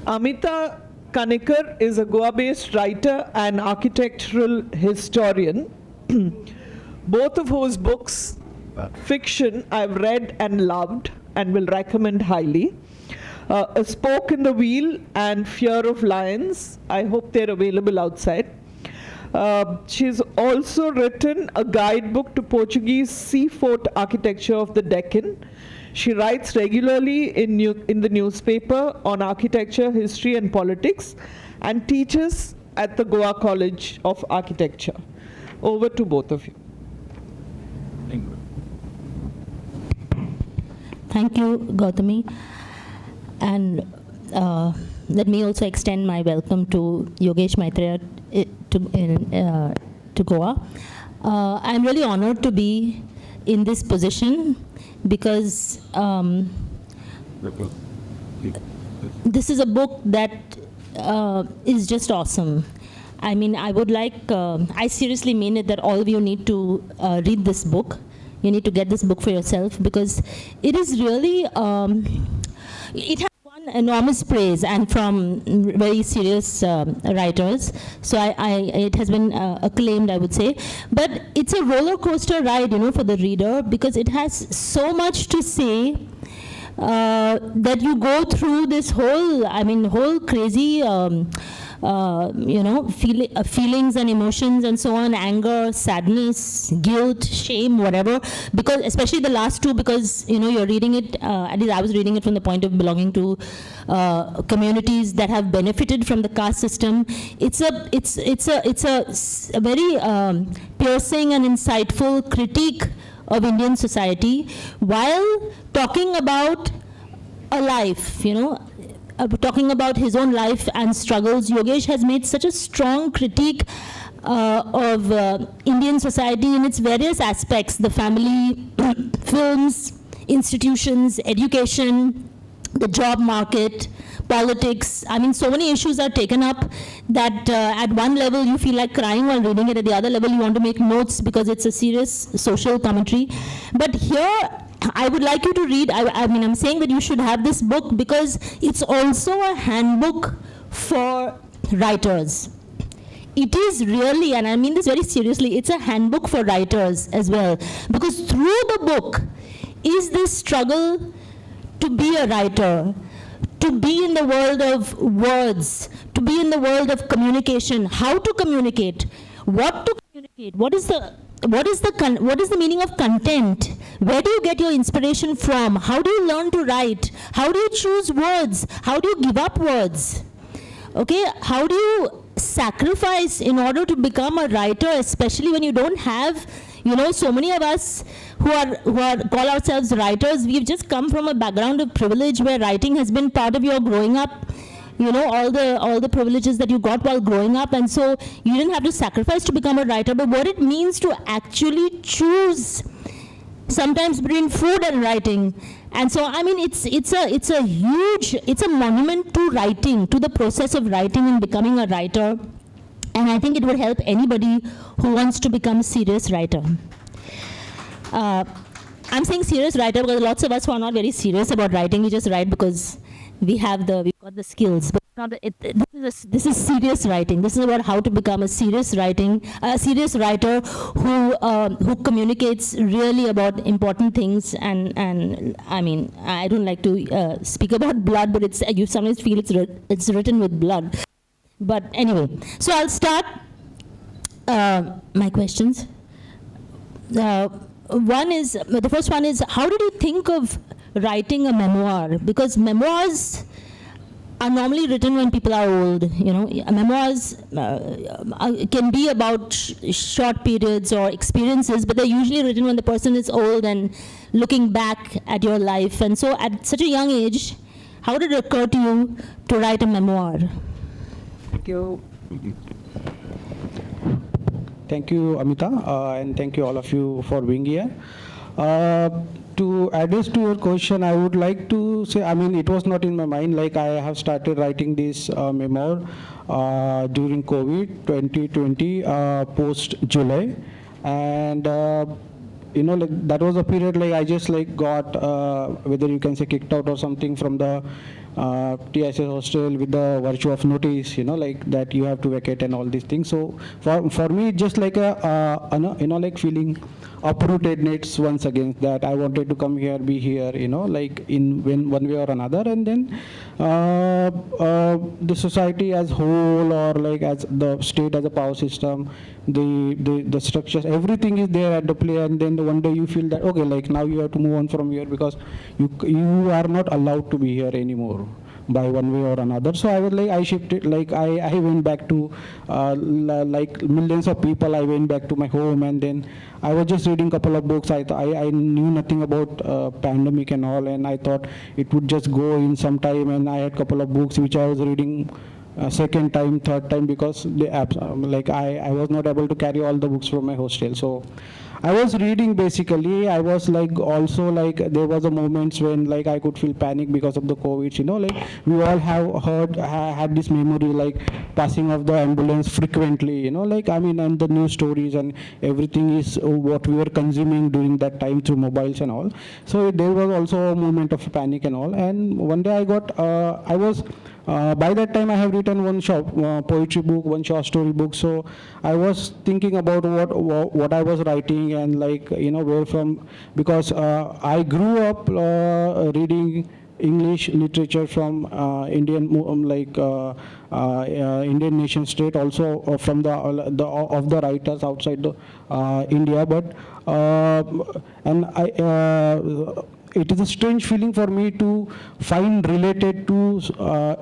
Amita Kanekar is a Goa-based writer and architectural historian, both of whose books, fiction, I've read and loved and will recommend highly. A Spoke in the Wheel and Fear of Lions. I hope they're available outside. She's also written a guidebook to Portuguese seafort architecture of the Deccan. She writes regularly in the newspaper on architecture, history, and politics, and teaches at the Goa College of Architecture. Over to both of you. Thank you, Gautami. And let me also extend my welcome to Yogesh Maitreya to Goa. I'm really honored to be in this position because this is a book that is just awesome. I mean, I would like, I seriously mean it that all of you need to read this book. You need to get this book for yourself because it is really, it has won enormous praise and from very serious writers. So it has been acclaimed, I would say. But it's a roller coaster ride, for the reader because it has so much to say that you go through this whole crazy, feelings and emotions and so on, anger, sadness, guilt, shame, whatever, because especially the last two, because you're reading it, at least I was reading it from the point of belonging to communities that have benefited from the caste system. It's a very piercing and insightful critique of Indian society while talking about a life, talking about his own life and struggles. Yogesh has made such a strong critique of Indian society in its various aspects, the family, films, institutions, education, the job market, politics. I mean, so many issues are taken up that at one level you feel like crying while reading it, at the other level you want to make notes because it's a serious social commentary. But here, I would like you to read, I'm saying that you should have this book because it's also a handbook for writers. It is really, and I mean this very seriously, it's a handbook for writers as well. Because through the book is this struggle to be a writer, to be in the world of words, to be in the world of communication, how to communicate, what to communicate, what is the meaning of content? Where do you get your inspiration from? How do you learn to write? How do you choose words? How do you give up words? Okay, how do you sacrifice in order to become a writer, especially when you don't have, so many of us who are call ourselves writers, we've just come from a background of privilege where writing has been part of your growing up. All the privileges that you got while growing up, and so you didn't have to sacrifice to become a writer. But what it means to actually choose sometimes between food and writing, and so I mean it's a monument to writing, to the process of writing and becoming a writer, and I think it would help anybody who wants to become a serious writer. I'm saying serious writer because lots of us who are not very serious about writing, we just write because we've got the skills, but this is serious writing. This is about how to become a serious writer who communicates really about important things. And I mean, I don't like to speak about blood, but you sometimes feel it's written with blood. But anyway, so I'll start my questions. The first one is, how did you think of writing a memoir? Because memoirs are normally written when people are old. Memoirs can be about short periods or experiences, but they're usually written when the person is old and looking back at your life. And so at such a young age, how did it occur to you to write a memoir? Thank you. Thank you, Amita, and thank you all of you for being here. To address to your question, I would like to say, I mean, it was not in my mind. Like, I have started writing this memoir during COVID 2020, post July, and like that was a period like I just like got whether you can say kicked out or something from the TSS hostel with the virtue of notice, like that you have to vacate and all these things. So for me, it's just like like feeling uprootedness once again, that I wanted to come here, be here, like in one way or another. And then the society as whole, or like as the state as a power system, the structures, everything is there at the play. And then one day you feel that, okay, like now you have to move on from here, because you are not allowed to be here anymore by one way or another. So I was like, I shifted, like I went back to like millions of people. I went back to my home, and then I was just reading a couple of books. I knew nothing about pandemic and all, and I thought it would just go in some time. And I had a couple of books which I was reading second time, third time, because like I was not able to carry all the books from my hostel. So I was reading basically. I was like also like there was a moments when like I could feel panic because of the COVID. Like we all have had this memory, like passing of the ambulance frequently. Like I mean, and the news stories and everything is what we were consuming during that time through mobiles and all. So there was also a moment of panic and all. And one day I was. By that time, I have written one poetry book, one short story book. So I was thinking about what I was writing, and like where from, because I grew up reading English literature from Indian Indian nation state, also from the writers outside India, but and it is a strange feeling for me to find related to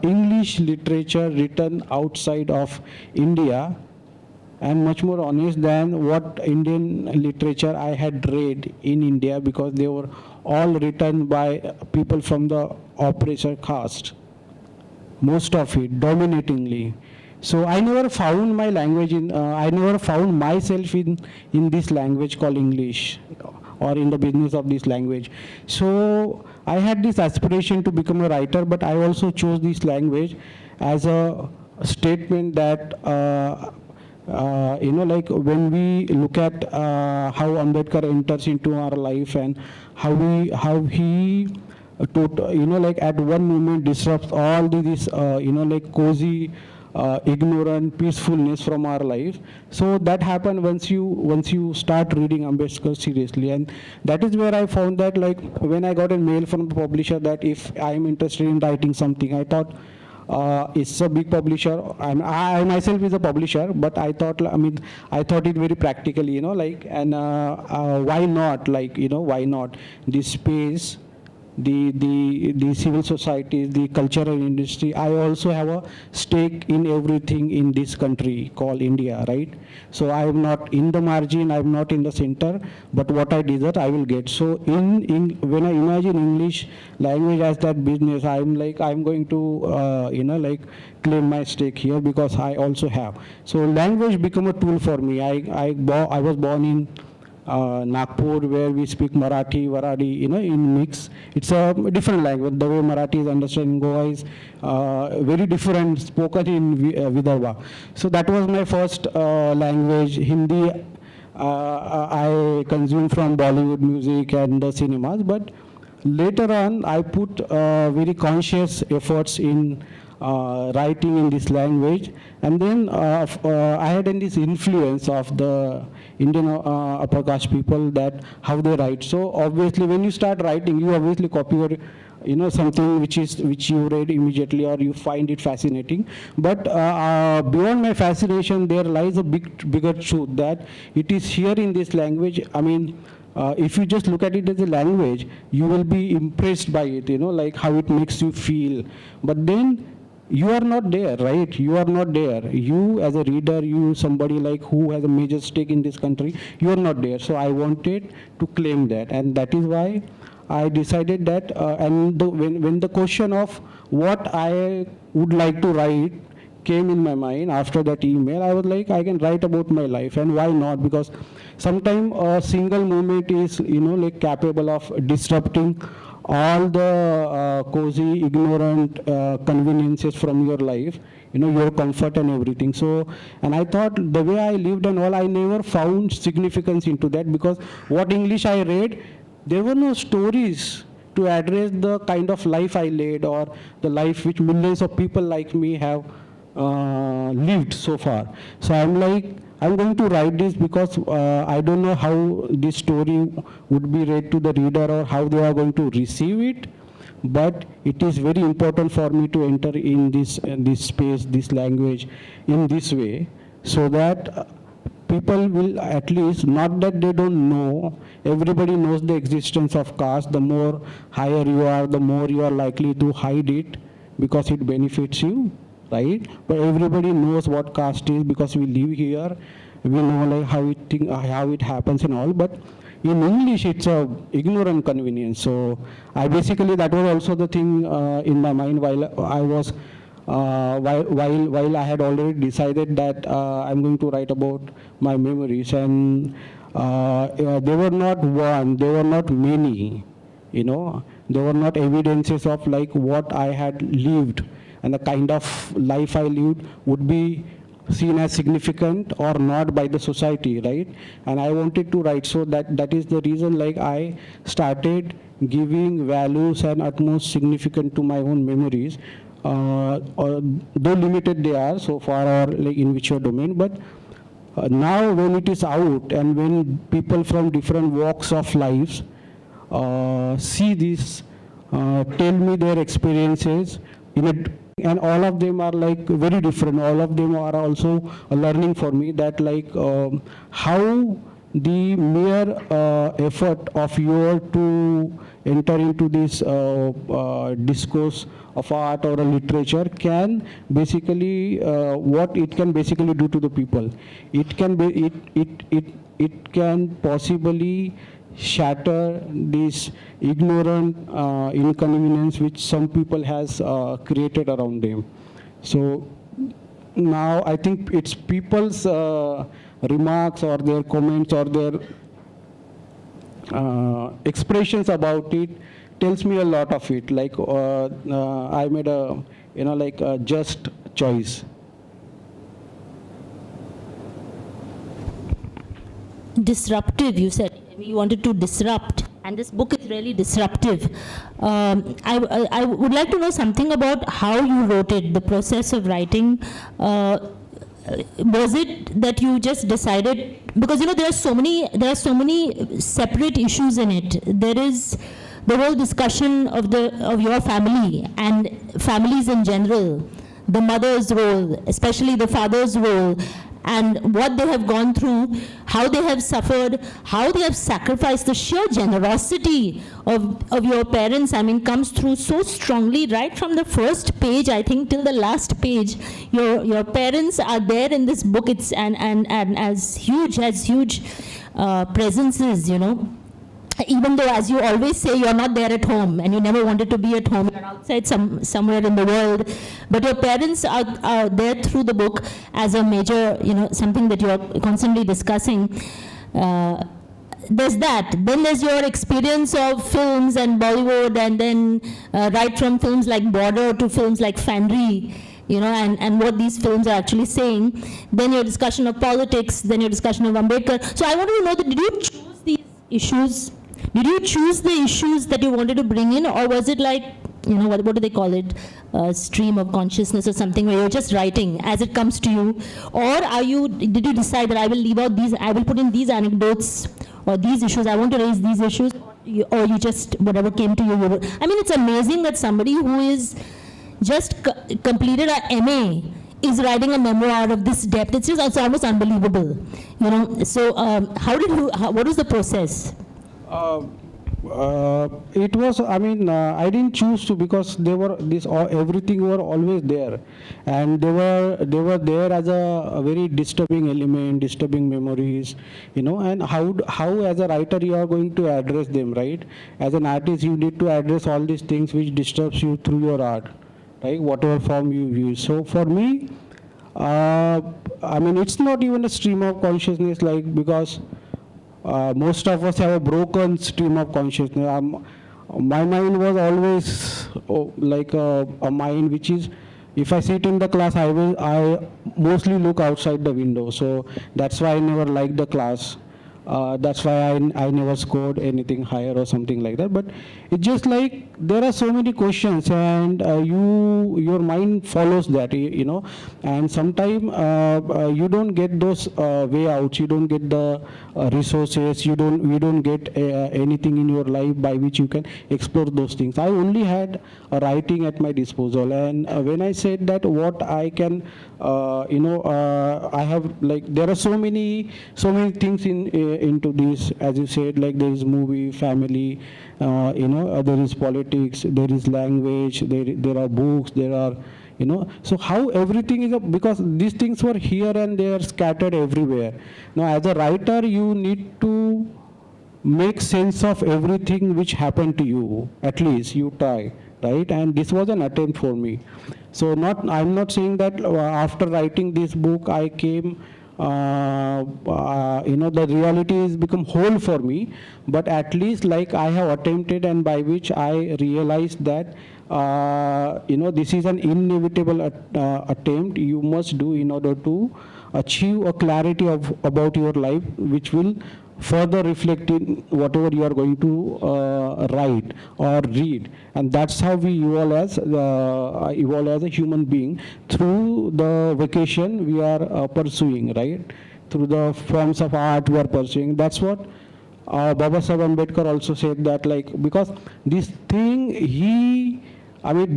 English literature written outside of India, and much more honest than what Indian literature I had read in India, because they were all written by people from the oppressor caste, most of it dominatingly. So I never found my language I never found myself in this language called English, or in the business of this language. So I had this aspiration to become a writer, but I also chose this language as a statement that like when we look at how Ambedkar enters into our life, and how he like at one moment disrupts all this like cozy ignorant peacefulness from our life. So that happened once you start reading Ambedkar seriously. And that is where I found that, like when I got a mail from the publisher that if I am interested in writing something, I thought it's a big publisher. I myself is a publisher, but I thought it very practically, like, and why not, like, why not this space, the civil society, the cultural industry. I also have a stake in everything in this country called India, right? So I am not in the margin, I am not in the center, but what I deserve, I will get. So when I imagine English language as that business, I'm going to like claim my stake here, because I also have. So language become a tool for me. I was born in Nagpur, where we speak Marathi, Varadi, in mix. It's a different language. The way Marathi is understood in Goa is very different, spoken in Vidarbha. So that was my first language. Hindi I consumed from Bollywood music and the cinemas, but later on I put very conscious efforts in writing in this language. And then I had this influence of the Indian upper caste people, that how they write. So obviously when you start writing, you obviously copy your something which you read immediately, or you find it fascinating. But beyond my fascination, there lies a bigger truth, that it is here in this language. I mean, if you just look at it as a language, you will be impressed by it, like how it makes you feel. But then you are not there, right? You are not there. You as a reader, you somebody like who has a major stake in this country, you are not there. So I wanted to claim that, and that is why I decided that. When the question of what I would like to write came in my mind after that email, I was like, I can write about my life, and why not? Because sometimes a single moment is, like capable of disrupting all the cozy, ignorant conveniences from your life, your comfort and everything. So, and I thought the way I lived and all, I never found significance into that, because what English I read, there were no stories to address the kind of life I led, or the life which millions of people like me have lived so far. So I'm going to write this because I don't know how this story would be read to the reader or how they are going to receive it, but it is very important for me to enter in this space, this language, in this way, so that people will, at least, not that they don't know, everybody knows the existence of caste. The more higher you are, the more you are likely to hide it because it benefits you, right? But everybody knows what caste is because we live here. We know like how it happens and all. But in English, it's a ignorant convenience. So I basically, that was also the thing in my mind while I was while I had already decided that I'm going to write about my memories, and they were not one, they were not many, you know, they were not evidences of like what I had lived, and the kind of life I lived would be seen as significant or not by the society, right? And I wanted to write, so that is the reason like I started giving values and utmost significance to my own memories, or though limited they are so far, or like in whichever domain. But now when it is out, and when people from different walks of lives see this, tell me their experiences and all of them are like very different. All of them are also a learning for me, that like how the mere effort of yours to enter into this discourse of art or a literature can basically, what it can basically do to the people. It can be, it can possibly shatter this ignorant inconvenience which some people has created around them. So now I think it's people's remarks or their comments or their expressions about it tells me a lot of it. Like I made a, you know, like a just choice. Disruptive, you said. You wanted to disrupt, and this book is really disruptive. I would like to know something about how you wrote it, the process of writing. Was it that you just decided, because you know there are so many separate issues in it. There is the whole discussion of your family and families in general, the mother's role, especially the father's role, and what they have gone through, how they have suffered, how they have sacrificed. The sheer generosity of your parents, I mean, comes through so strongly right from the first page, I think, till the last page. Your parents are there in this book. It's and as huge presences, you know. Even though, as you always say, you're not there at home and you never wanted to be at home, you're outside somewhere in the world, but your parents are there through the book as a major, you know, something that you're constantly discussing. There's that. Then there's your experience of films and Bollywood, and then right from films like Border to films like Fandry, you know, and what these films are actually saying. Then your discussion of politics, then your discussion of Ambedkar. So I want to know that, did you choose these issues? Did you choose the issues that you wanted to bring in, or was it like, you know, what do they call it, stream of consciousness or something, where you're just writing as it comes to you? Or did you decide that I will leave out these, I will put in these anecdotes or these issues, I want to raise these issues, or you just, whatever came to you, I mean, it's amazing that somebody who is just completed a MA is writing a memoir of this depth. It's almost unbelievable, you know. So what was the process? It was, I mean, I didn't choose to, because they were everything were always there, and they were there as a very disturbing element, disturbing memories, you know. And how as a writer you are going to address them, right? As an artist, you need to address all these things which disturbs you through your art, right? Whatever form you use. So for me, I mean, it's not even a stream of consciousness, like, because most of us have a broken stream of consciousness. My mind was always like a mind which is, if I sit in the class, I mostly look outside the window. So that's why I never liked the class. That's why I never scored anything higher or something like that. But it's just like there are so many questions, and your mind follows that, you know. And sometimes you don't get those way outs. You don't get the resources. You don't get anything in your life by which you can explore those things. I only had writing at my disposal, and when I said that what I can, I have, like, there are so many things into this, as you said, like there is movie, family, there is politics, there is language, there are books, there are, so how everything is because these things were here and they are scattered everywhere. Now, as a writer, you need to make sense of everything which happened to you. At least you try, right? And this was an attempt for me. So I'm not saying that after writing this book I came, the reality has become whole for me, but at least like I have attempted, and by which I realized that this is an inevitable attempt you must do in order to achieve a clarity about your life, which will further reflect in whatever you are going to write or read. And that's how we evolve as a human being through the vocation we are pursuing, right? Through the forms of art we are pursuing. That's what Baba Sahib Ambedkar also said, that like, because this thing,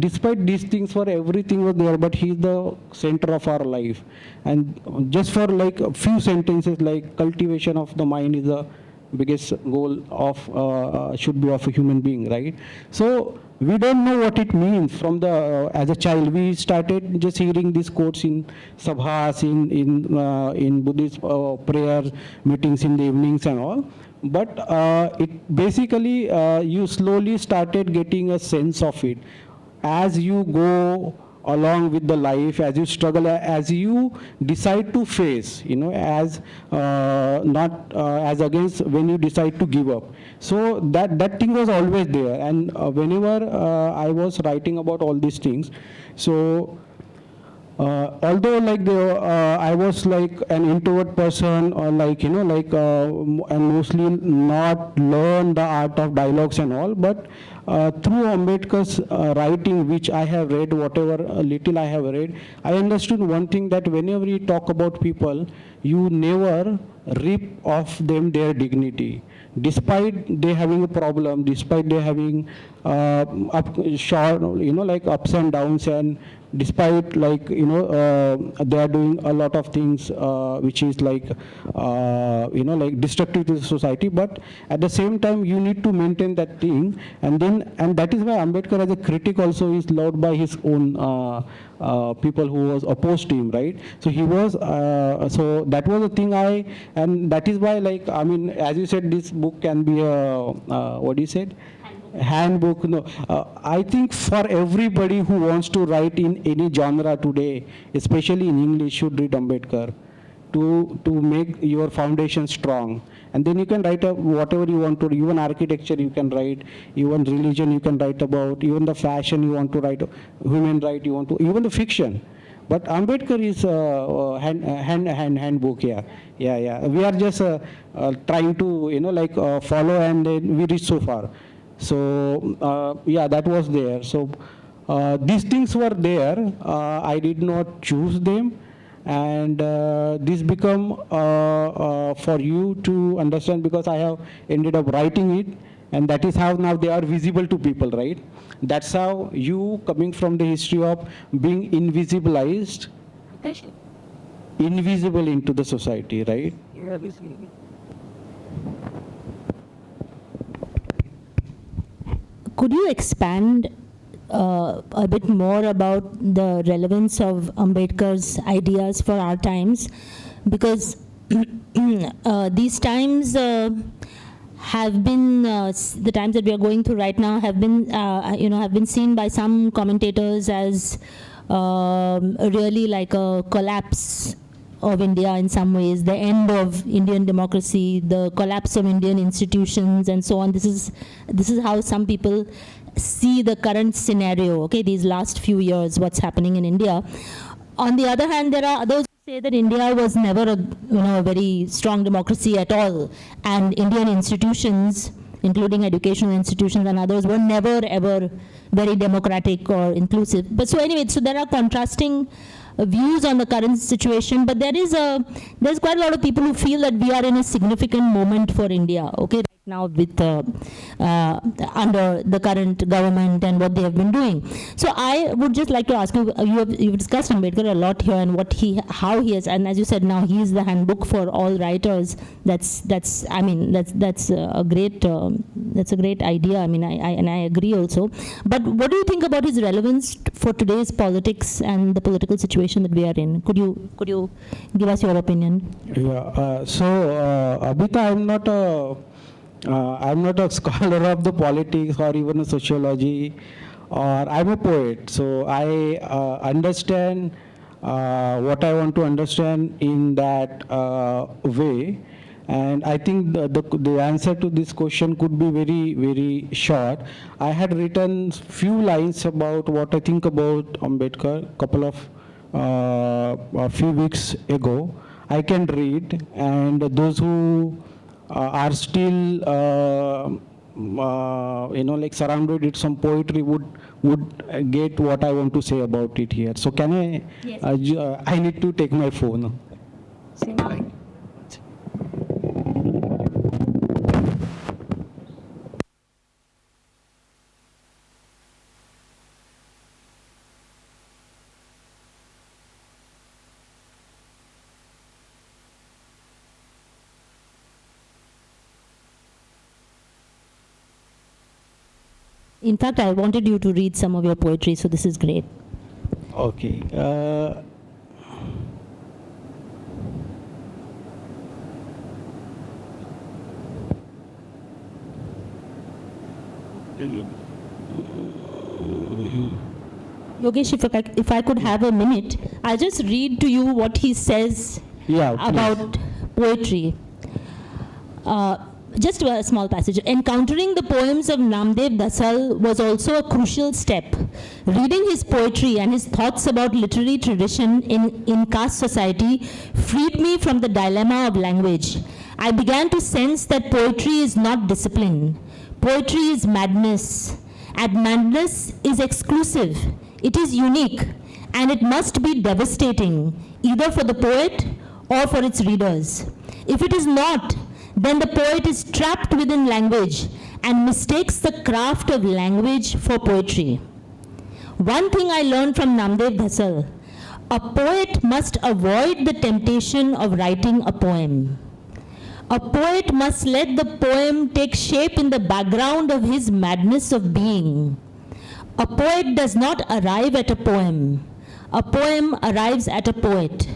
despite these things, for everything was there, but he's the center of our life. And just for like a few sentences, like cultivation of the mind is the biggest goal of should be of a human being, right? So we don't know what it means from the as a child. We started just hearing these quotes in sabhas, in Buddhist prayer meetings in the evenings and all. But it basically you slowly started getting a sense of it as you go along with the life, as you struggle, as you decide to face, as not as against when you decide to give up. So that thing was always there. And whenever I was writing about all these things, so although like I was like an introvert person, or like and mostly not learn the art of dialogues and all, but through Ambedkar's writing, which I have read, whatever little I have read, I understood one thing, that whenever you talk about people, you never rip off them their dignity. Despite they having a problem, despite they having ups and downs, and despite like they are doing a lot of things which is like like destructive to the society, but at the same time you need to maintain that thing. And that is why Ambedkar as a critic also is loved by his own people who was opposed to him, right? So he was so that was the thing and that is why, like, as you said, this book can be a what you said, handbook. No, I think for everybody who wants to write in any genre today, especially in English, should read Ambedkar to make your foundation strong. And then you can write whatever you want to. Even architecture you can write, even religion you can write about, even the fashion you want to write, human right you want to, even the fiction. But Ambedkar is handbook. Yeah. We are just trying to follow, and then we reach so far. So that was there. So these things were there. I did not choose them, and this become for you to understand, because I have ended up writing it, and that is how now they are visible to people, right? That's how you, coming from the history of being invisibilized, invisible into the society, right? Could you expand a bit more about the relevance of Ambedkar's ideas for our times? Because these times have been, the times that we are going through right now have been seen by some commentators as really like a collapse of India in some ways, the end of Indian democracy, the collapse of Indian institutions, and so on. This is how some people see the current scenario, okay, these last few years, what's happening in India. On the other hand, there are others say that India was never a very strong democracy at all, and Indian institutions, including educational institutions and others, were never ever very democratic or inclusive. But so anyway, so there are contrasting views on the current situation, but there's quite a lot of people who feel that we are in a significant moment for India. Okay, right now with under the current government and what they have been doing. So I would just like to ask you, you've discussed Ambedkar a lot here and how he has, and as you said, now he is the handbook for all writers. That's a great idea. I mean, I agree also. But what do you think about his relevance for today's politics and the political situation that we are in? Could you give us your opinion? Yeah. Amita, I'm not a scholar of the politics or even a sociology, or I'm a poet. So I understand what I want to understand in that way. And I think the answer to this question could be very, very short. I had written few lines about what I think about Ambedkar a few weeks ago. I can read, and those who are still like surrounded with some poetry would get what I want to say about it here. So can I? Yes. I need to take my phone. In fact, I wanted you to read some of your poetry, so this is great. Okay. Yogesh, if I could have a minute, I'll just read to you what he says about poetry. Just a small passage. Encountering the poems of Namdev Dasal was also a crucial step. Reading his poetry and his thoughts about literary tradition in caste society freed me from the dilemma of language. I began to sense that poetry is not discipline. Poetry is madness. And madness is exclusive. It is unique. And it must be devastating, either for the poet or for its readers. If it is not, then the poet is trapped within language and mistakes the craft of language for poetry. One thing I learned from Namdev Dasal: a poet must avoid the temptation of writing a poem. A poet must let the poem take shape in the background of his madness of being. A poet does not arrive at a poem. A poem arrives at a poet.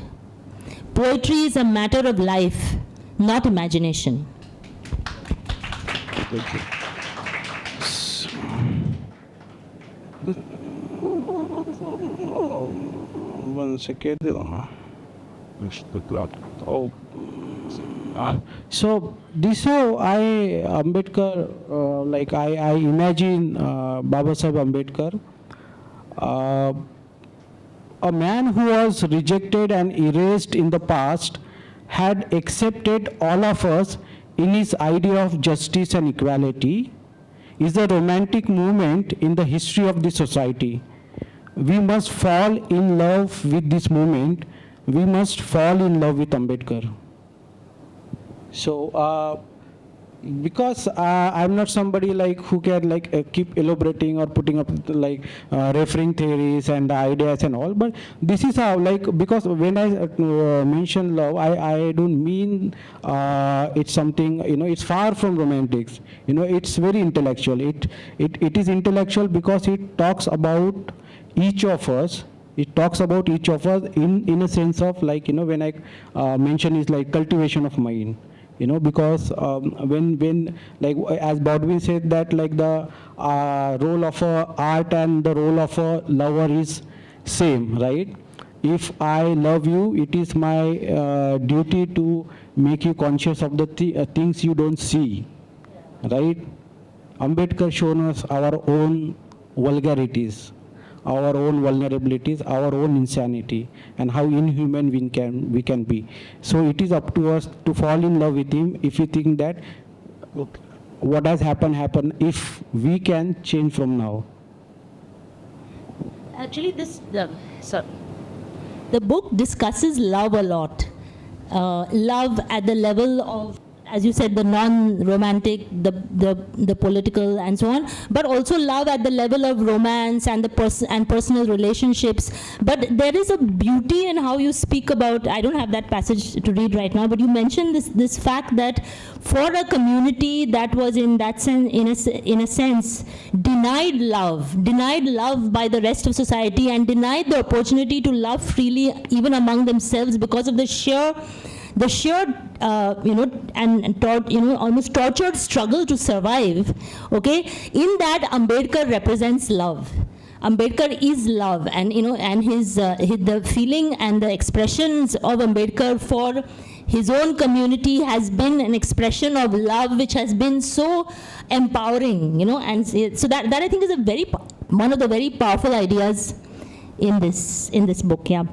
Poetry is a matter of life, not imagination. Thank you. One second. Oh. So this how Ambedkar, I imagine Baba Saheb Ambedkar, a man who was rejected and erased in the past, had accepted all of us in his idea of justice and equality, is a romantic movement in the history of the society. We must fall in love with this movement. We must fall in love with Ambedkar. So, because I'm not somebody who can keep elaborating or putting up referring theories and ideas and all, but this is how because when I mention love, I don't mean it's something it's far from romantics. It's very intellectual. It is intellectual because it talks about each of us. It talks about each of us in a sense of when I mention is cultivation of mind. Because when as Baldwin said that the role of a art and the role of a lover is same, right? If I love you, it is my duty to make you conscious of the things you don't see, right? Ambedkar shown us our own vulgarities, our own vulnerabilities, our own insanity, and how inhuman we can be. So it is up to us to fall in love with him if we think that what has happened, if we can change from now. Actually, the book discusses love a lot. Love at the level of, as you said, the non-romantic, the political, and so on, but also love at the level of romance and and personal relationships. But there is a beauty in how you speak about. I don't have that passage to read right now, but you mentioned this fact that for a community that was in that sense, in a sense, denied love by the rest of society, and denied the opportunity to love freely even among themselves because of the sheer almost tortured struggle to survive. Okay, in that Ambedkar represents love. Ambedkar is love, and the feeling and the expressions of Ambedkar for his own community has been an expression of love which has been so empowering, and so that I think is one of the very powerful ideas in this book. Yeah.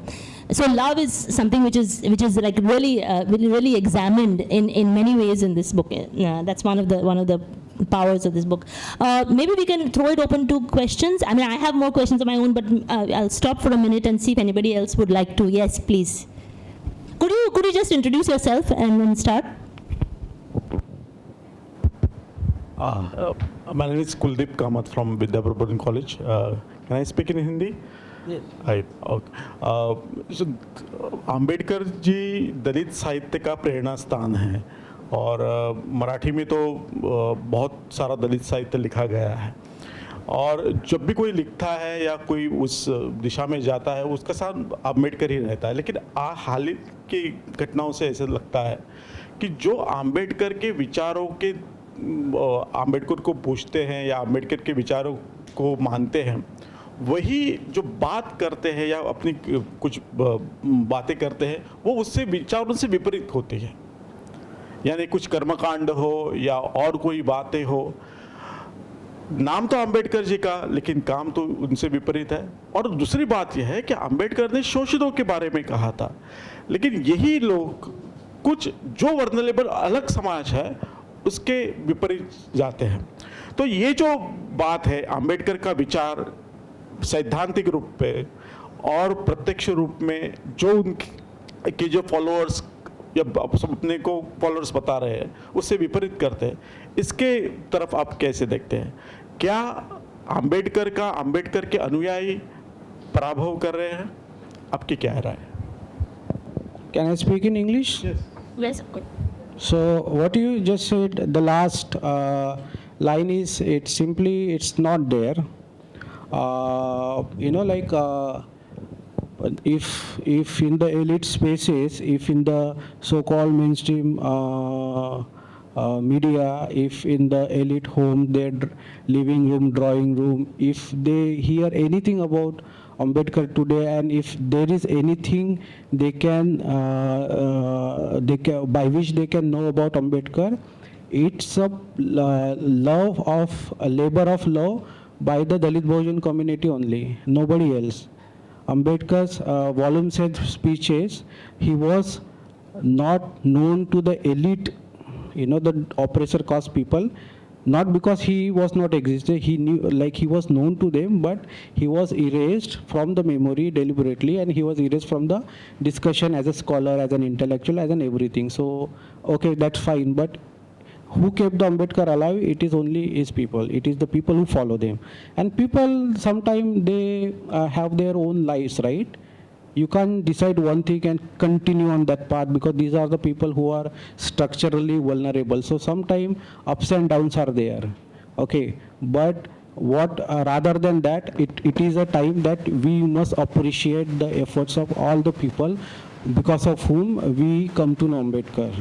So love is something which is like really examined in many ways in this book. That's one of the powers of this book. Maybe we can throw it open to questions. I mean, I have more questions of my own, but I'll stop for a minute and see if anybody else would like to. Yes, please. Could you just introduce yourself and then start? My name is Kuldeep Kamath from Vidya Prabodhan College. Can I speak in Hindi? Yes. Right. Okay. So, Ambedkar जी दलित साहित्य का प्रेरणा स्थान है, और मराठी में तो बहुत सारा दलित साहित्य लिखा गया है, और जब भी कोई लिखता है या कोई उस दिशा में जाता है उसका साथ आम्बेडकर ही रहता है. लेकिन हाल की घटनाओं से ऐसे लगता है कि जो आम्बेडकर के विचारों के आम्बेडकर को पूछते हैं या आम्बेडकर के विचारों को मानते हैं, वही जो बात करते हैं या अपनी कुछ बातें करते हैं वो उससे विचारों से विपरीत होती है. यानी कुछ कर्मकांड हो या और कोई बातें हो, नाम तो अंबेडकर जी का लेकिन काम तो उनसे विपरीत है. और दूसरी बात यह है कि अंबेडकर ने शोषितों के बारे में कहा था, लेकिन यही लोग कुछ जो वर्नरेबल अलग समाज है उसके विपरीत जाते हैं. तो ये जो बात है अंबेडकर का विचार सैद्धांतिक रूप पे और प्रत्यक्ष रूप में जो उनके जो फॉलोअर्स या अपने को फॉलोअर्स बता रहे हैं उससे विपरीत करते हैं, इसके तरफ आप कैसे देखते हैं? क्या अंबेडकर के अनुयायी पराभव कर रहे हैं? आपकी क्या राय है? Can I speak in English? Yes. So what you just said, the last line is, it's not there. If in the elite spaces, if in the so-called mainstream media, if in the elite home, their living room, drawing room, if they hear anything about Ambedkar today, and if there is anything they can by which they can know about Ambedkar, it's a labor of love by the Dalit Bahujan community only, nobody else. Ambedkar's volumes and speeches, he was not known to the elite, the oppressor caste people, not because he was not existed, he knew, like he was known to them, but he was erased from the memory deliberately, and he was erased from the discussion as a scholar, as an intellectual, as an everything. So, okay, that's fine, but who kept the Ambedkar alive? It is only his people. It is the people who follow them. And people, sometimes they have their own lives, right? You can't decide one thing and continue on that path, because these are the people who are structurally vulnerable. So sometimes ups and downs are there. Okay, but rather than that, it is a time that we must appreciate the efforts of all the people because of whom we come to know Ambedkar.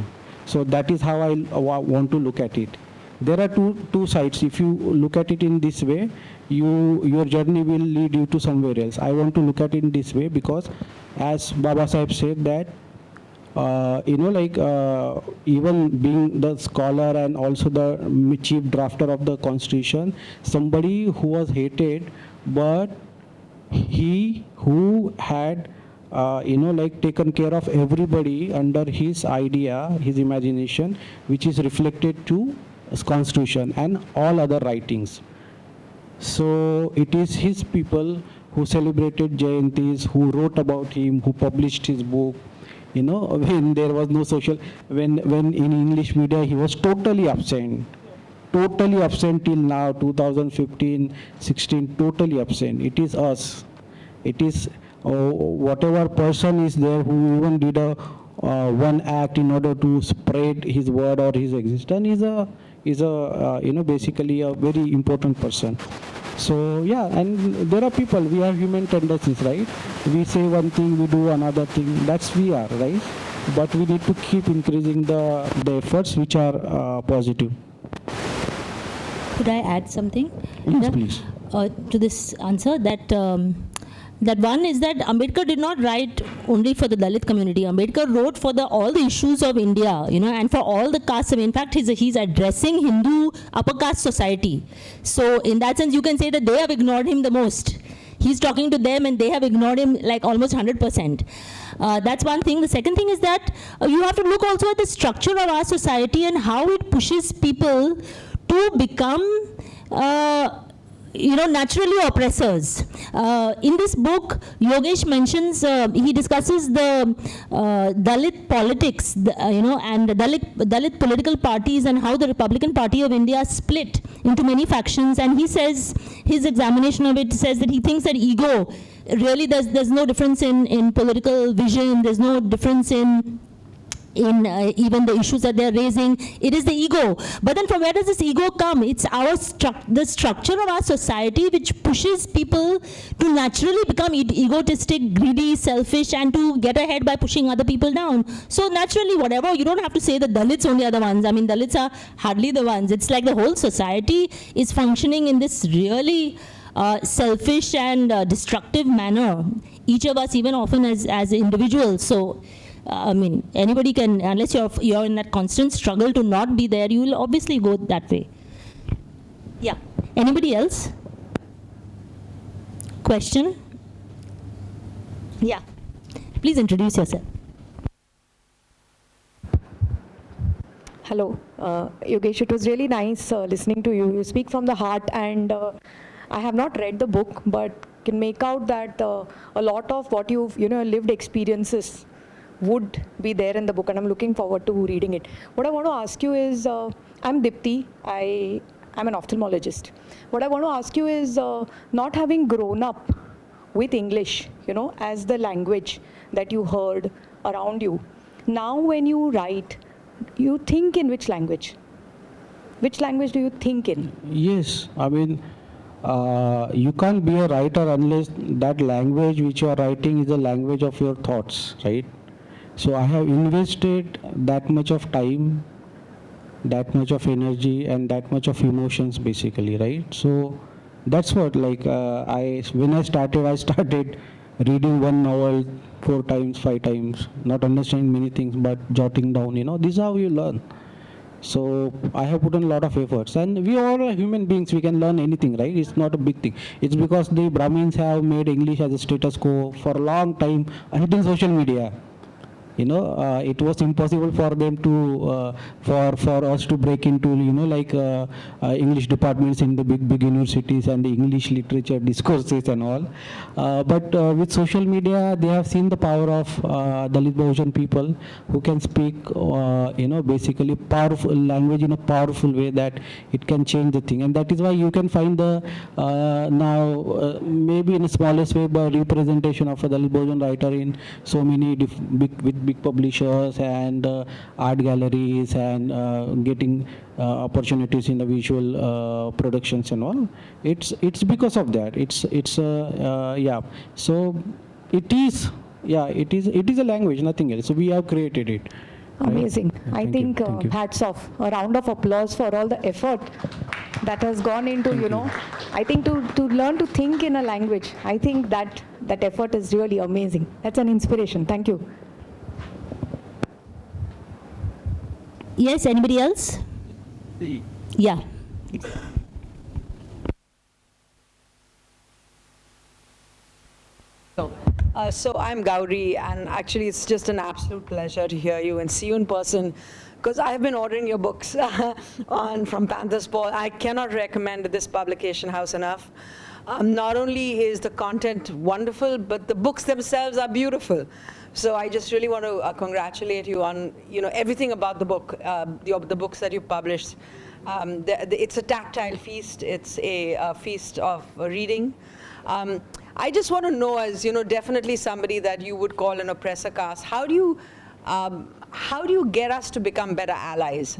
So that is how I want to look at it. There are two sides. If you look at it in this way, your journey will lead you to somewhere else. I want to look at it in this way because, as Baba Sahib said, that even being the scholar and also the chief drafter of the constitution, somebody who was hated, but he who had like taken care of everybody under his idea, his imagination, which is reflected to his constitution and all other writings. So it is his people who celebrated Jayantis, who wrote about him, who published his book. When there was no social, when in English media he was totally absent till now, 2015, 16, totally absent. It is us. It is whatever person is there who even did a one act in order to spread his word or his existence is a basically a very important person. So yeah, and there are people, we have human tendencies, right? We say one thing, we do another thing. That's we are, right? But we need to keep increasing the efforts which are positive. Could I add something? Yes, please. To this answer, that one is that Ambedkar did not write only for the Dalit community. Ambedkar wrote for all the issues of India, and for all the castes. In fact, he's addressing Hindu upper caste society. So in that sense, you can say that they have ignored him the most. He's talking to them and they have ignored him like almost 100%. That's one thing. The second thing is that you have to look also at the structure of our society and how it pushes people to become naturally oppressors. In this book, Yogesh mentions, he discusses the Dalit politics, and the Dalit political parties and how the Republican Party of India split into many factions. And he says, his examination of it says that he thinks that ego, really there's no difference in political vision, there's no difference in even the issues that they're raising. It is the ego. But then from where does this ego come? It's the structure of our society which pushes people to naturally become egotistic, greedy, selfish, and to get ahead by pushing other people down. So naturally, whatever, you don't have to say the Dalits only are the ones. I mean, Dalits are hardly the ones. It's like the whole society is functioning in this really selfish and destructive manner. Each of us, even often as individuals. So anybody can, unless you're in that constant struggle to not be there, you will obviously go that way. Yeah. Anybody else? Question? Yeah. Please introduce yourself. Hello, Yogesh. It was really nice listening to you. You speak from the heart, and I have not read the book, but can make out that a lot of what you've lived experiences would be there in the book, and I'm looking forward to reading it. What I want to ask you is, I'm Dipti, I'm an ophthalmologist. What I want to ask you is, not having grown up with English, as the language that you heard around you, now when you write, you think in which language? Which language do you think in? Yes, I mean, you can't be a writer unless that language which you are writing is the language of your thoughts, right? So I have invested that much of time, that much of energy, and that much of emotions, basically, right? So that's what, when I started reading one novel 4 times, 5 times, not understanding many things, but jotting down, this is how you learn. So I have put in a lot of efforts, and we all are human beings, we can learn anything, right? It's not a big thing. It's because the Brahmins have made English as a status quo for a long time until social media. It was impossible for them to, for us to break into, English departments in the big universities and the English literature discourses and all. But with social media, they have seen the power of Dalit Bahujan people who can speak, basically powerful language in a powerful way that it can change the thing. And that is why you can find the now maybe in a smallest way, but representation of a Dalit Bahujan writer in so many big publishers and art galleries and getting opportunities in the visual productions and all. It's because of that. Yeah. So it is a language, nothing else. So we have created it. Amazing. Right? I think Thank you. hats off. A round of applause for all the effort that has gone into, I think to learn to think in a language. I think that effort is really amazing. That's an inspiration. Thank you. Yes, anybody else? Yeah. So I'm Gauri, and actually it's just an absolute pleasure to hear you and see you in person, because I've been ordering your books from Panthers Paul. I cannot recommend this publication house enough. Not only is the content wonderful, but the books themselves are beautiful. So I just really want to congratulate you on everything about the book, the books that you published. It's a tactile feast. It's a feast of reading. I just want to know, as definitely somebody that you would call an oppressor caste, how do you get us to become better allies?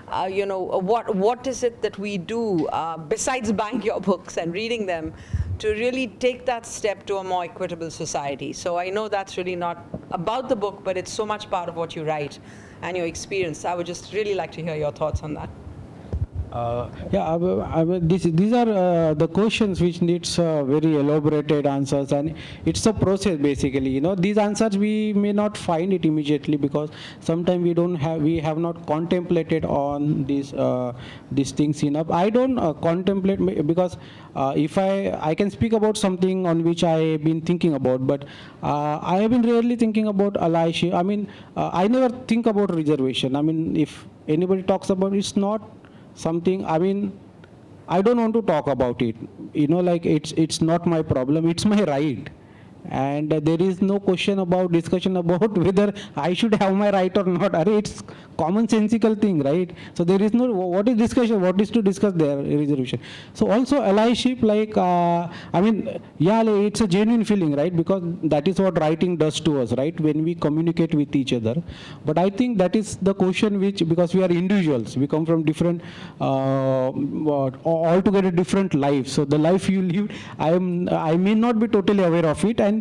What is it that we do besides buying your books and reading them to really take that step to a more equitable society? So I know that's really not about the book, but it's so much part of what you write and your experience. I would just really like to hear your thoughts on that. These are the questions which needs very elaborated answers, and it's a process basically. These answers we may not find it immediately, because sometimes we have not contemplated on these things enough. I don't contemplate, because if I can speak about something on which I have been thinking about, but I have been rarely thinking about allyship. I mean, I never think about reservation. I mean, if anybody talks about it, it's not something, I mean, I don't want to talk about it. It's not my problem, it's my right. And there is no discussion about whether I should have my right or not. It's commonsensical thing, right? So there is no, what is discussion? What is to discuss there? Reservation. So also allyship, it's a genuine feeling, right? Because that is what writing does to us, right? When we communicate with each other. But I think that is the question because we are individuals, we come from different, altogether different lives. So the life you live, I may not be totally aware of it, and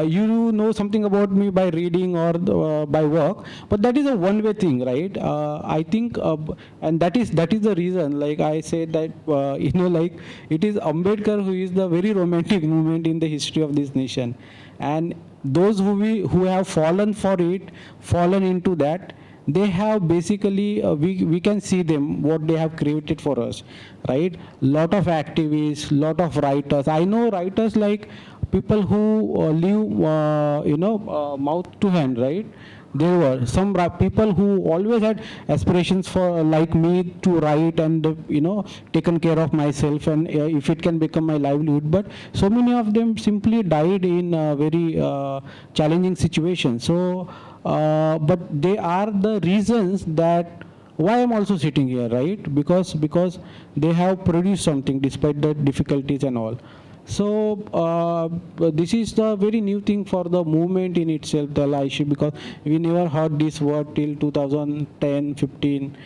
you know something about me by reading or by work, but that is a one-way thing, right? I think, and that is the reason, like I said that, it is Ambedkar who is the very romantic movement in the history of this nation. And those who have fallen for it, fallen into that, they have basically, we can see them, what they have created for us, right? Lot of activists, lot of writers. I know writers like people who live, mouth to hand, right? There were some people who always had aspirations for, like me, to write and, taken care of myself, and if it can become my livelihood. But so many of them simply died in very challenging situations. So, but they are the reasons that why I'm also sitting here, right? Because they have produced something despite the difficulties and all. So this is the very new thing for the movement in itself, the allyship, because we never heard this word till 2010, 15,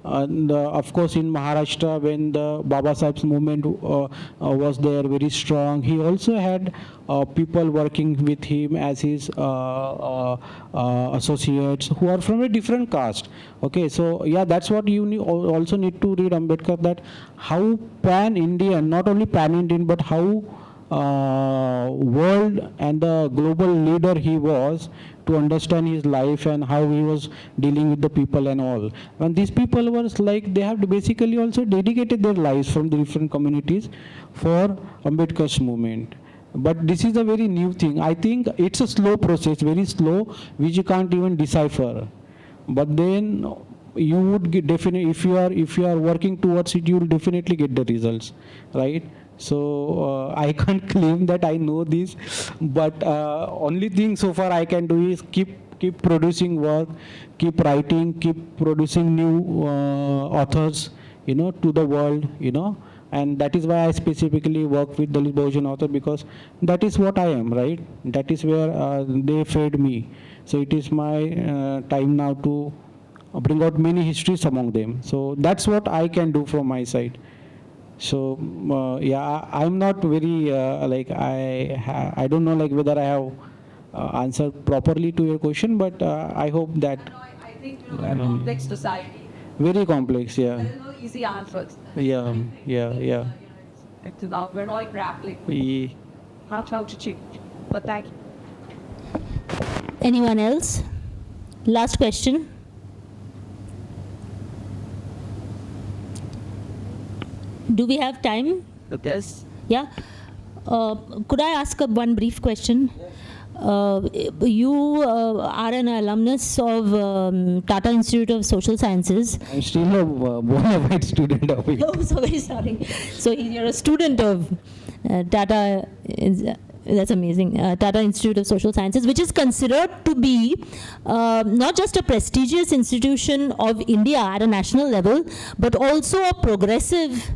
and of course in Maharashtra, when the Baba Sahib's movement was there very strong, he also had people working with him as his associates who are from a different caste. Okay, so yeah, that's what you also need to read Ambedkar, that how pan-Indian, not only pan-Indian, but how world and the global leader he was, to understand his life and how he was dealing with the people and all. And these people were like, they have basically also dedicated their lives from the different communities for Ambedkar's movement. But this is a very new thing. I think it's a slow process, very slow, which you can't even decipher. But then you would get definitely, if you are working towards it, you will definitely get the results, right? So I can't claim that I know this, but only thing so far I can do is keep producing work, keep writing, keep producing new authors, to the world, and that is why I specifically work with Dalit Bahujan author, because that is what I am, right? That is where they fed me. So it is my time now to bring out many histories among them. So that's what I can do from my side. So yeah, I'm not very I don't know whether I have answered properly to your question, but I hope that. No, I think a complex society. Very complex, yeah. There is no easy answers. Yeah. It's about, we're all grappling. How to change. But thank you. Anyone else? Last question. Do we have time? Yes. Yeah. Could I ask one brief question? You are an alumnus of Tata Institute of Social Sciences. I'm still a bona fide student of it. Oh, so very sorry. So you're a student of Tata. That's amazing. Tata Institute of Social Sciences, which is considered to be not just a prestigious institution of India at a national level, but also a progressive,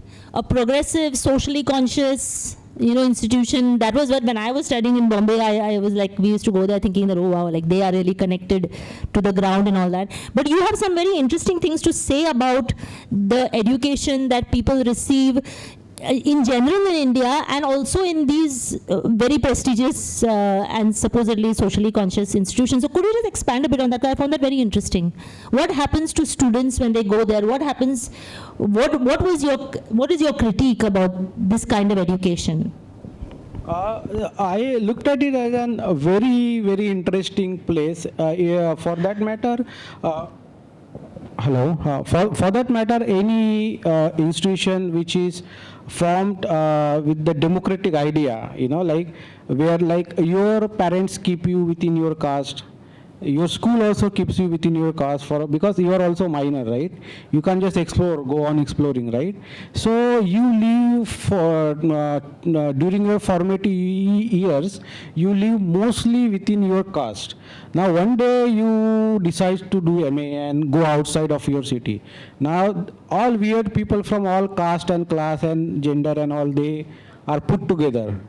socially conscious, institution. That was what, when I was studying in Bombay, I was like, we used to go there thinking that, oh wow, like they are really connected to the ground and all that. But you have some very interesting things to say about the education that people receive in general in India, and also in these very prestigious and supposedly socially conscious institutions. So could you just expand a bit on that? I found that very interesting. What happens to students when they go there? What happens? What is your critique about this kind of education? I looked at it as a very, very interesting place. Yeah, for that matter, for that matter, any institution which is formed with the democratic idea, like where like your parents keep you within your caste, your school also keeps you within your caste because you are also minor, right? You can't just go on exploring, right? So you live for during your formative years, you live mostly within your caste. Now one day you decide to do MA and go outside of your city. Now all weird people from all caste and class and gender and all, they are put together,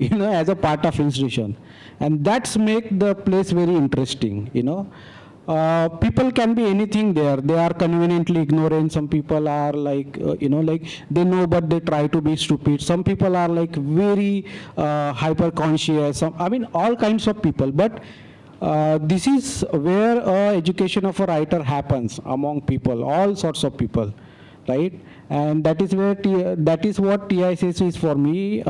as a part of institution. And that's make the place very interesting, People can be anything there. They are conveniently ignorant. Some people are like, like they know but they try to be stupid. Some people are like very hyper conscious. All kinds of people. But this is where education of a writer happens among people, all sorts of people, right? And that is where that is what TICS is for me.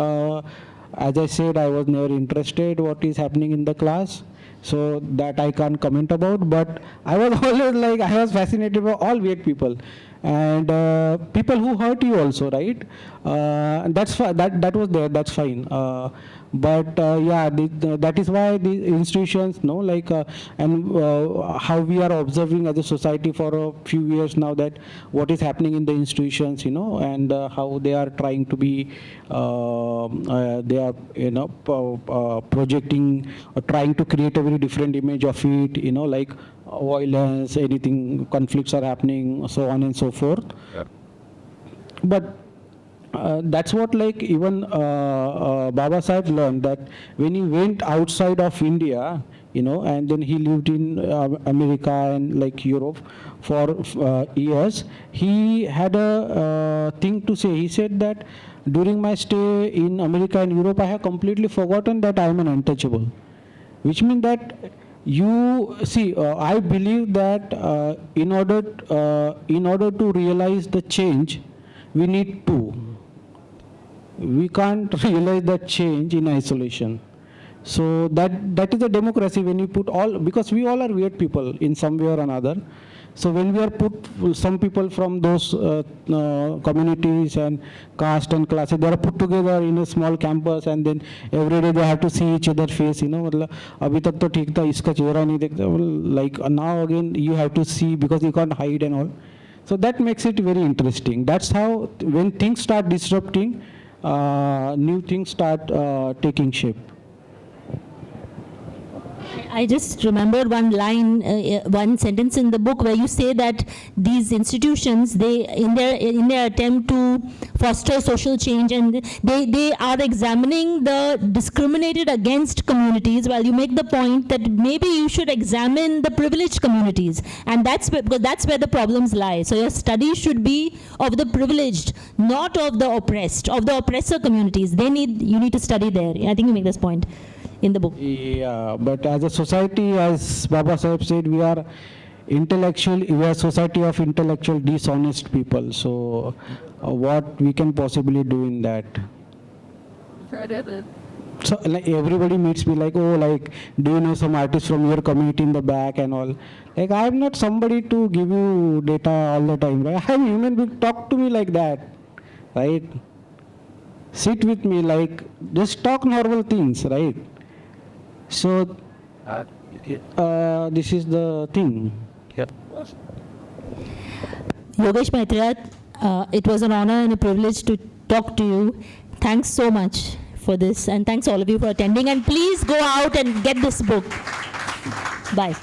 As I said, I was never interested what is happening in the class, so that I can't comment about. But I was always like, I was fascinated by all weird people and people who hurt you also, right? That's that was there. That's fine. But that is why the institutions, and how we are observing as a society for a few years now that what is happening in the institutions, and how they are trying to be, they are, projecting, trying to create a very different image of it, like violence, anything, conflicts are happening, so on and so forth. Yeah. But that's what even Baba Sahib learned, that when he went outside of India, and then he lived in America and like Europe for years, he had a thing to say. He said that during my stay in America and Europe, I have completely forgotten that I am an untouchable, which means that you see, I believe that in order to realize the change, we need two. We can't realize that change in isolation. So that is a democracy when you put all, because we all are weird people in some way or another. So when we are put some people from those communities and caste and classes, they are put together in a small campus, and then every day they have to see each other's face. Abhi tak to theek tha, iska chehra nahi dekhta. Like now again you have to see because you can't hide and all. So that makes it very interesting. That's how when things start disrupting, new things start taking shape. I just remembered one line, one sentence in the book where you say that these institutions, they in their attempt to foster social change, and they are examining the discriminated against communities, while you make the point that maybe you should examine the privileged communities, and because that's where the problems lie. So your study should be of the privileged, not of the oppressed, of the oppressor communities. You need to study there. I think you make this point in the book. Yeah, but as a society, as Baba Sahib said, we are a society of intellectual dishonest people. So what we can possibly do in that? So like everybody meets me like, oh, like, do you know some artists from your community in the back and all? Like, I am not somebody to give you data all the time, right? I am human being, talk to me like that, right? sit with me, like just talk normal things, right? So this is the thing. Yeah. Yogesh Maitreya, it was an honor and a privilege to talk to you. Thanks so much for this, and thanks all of you for attending. And please go out and get this book. Bye.